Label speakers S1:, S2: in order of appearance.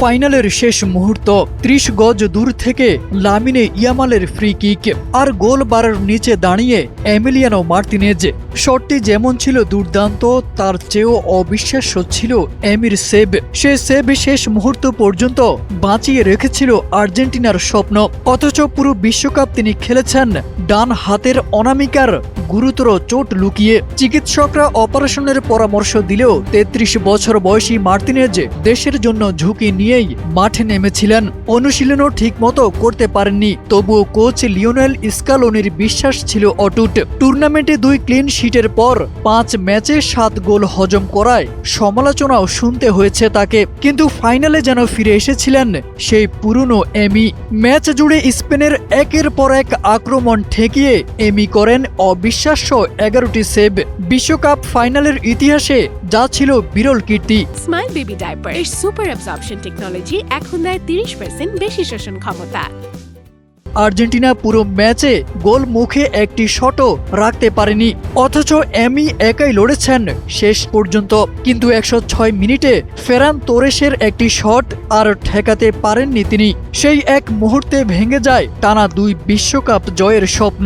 S1: ফাইনালের শেষ মুহূর্ত ৩০ গজ দূর থেকে লামিনে ইয়ামালের ফ্রি কিক আর গোল বারের নিচে দাঁড়িয়ে এমিলিয়ানো মার্তিনেজ। শটটি যেমন ছিল দুর্দান্ত, তার চেয়েও অবিশ্বাস্য ছিল এমির সেভ। সে সেভ শেষ মুহূর্ত পর্যন্ত বাঁচিয়ে রেখেছিল আর্জেন্টিনার স্বপ্ন। অথচ পুরো বিশ্বকাপ তিনি খেলেছেন ডান হাতের অনামিকার গুরুতর চোট লুকিয়ে। চিকিৎসকরা অপারেশনের পরামর্শ দিলেও ৩৩ বছর বয়সী মার্তিনেজ দেশের জন্য ঝুঁকি নিয়েই মাঠে নেমেছিলেন। অনুশীলনও ঠিকমতো করতে পারেননি, তবুও কোচ লিওনেল স্কালোনির বিশ্বাস ছিল অটুট। টুর্নামেন্টে 2 ক্লিন শিটের পর 5 ম্যাচে 7 গোল হজম করায় সমালোচনাও শুনতে হয়েছে তাকে, কিন্তু ফাইনালে যেন ফিরে এসেছিলেন সেই পুরনো এমি। ম্যাচ জুড়ে স্পেনের একের পর এক আক্রমণ ঠেকিয়ে এমি করেন অবিশ্বাস্য 11টি সেভ। বিশ্বকাপ ফাইনালের ইতিহাসে যা ছিল বিরল কীর্তি।
S2: স্মাইল বেবি ডাইপার এর সুপার অ্যাবজর্পশন টেকনোলজি এখন দেয় 30% বেশি শোষণ ক্ষমতা।
S1: আর্জেন্টিনা পুরো ম্যাচে গোল মুখে একটি শটও রাখতে পারেনি, অথচ এমি একাই লড়েছেন শেষ পর্যন্ত। কিন্তু 106 মিনিটে ফেরান তোরেসের একটি শট আর ঠেকাতে পারেননি তিনি। সেই এক মুহূর্তে ভেঙে যায় টানা 2 বিশ্বকাপ জয়ের স্বপ্ন।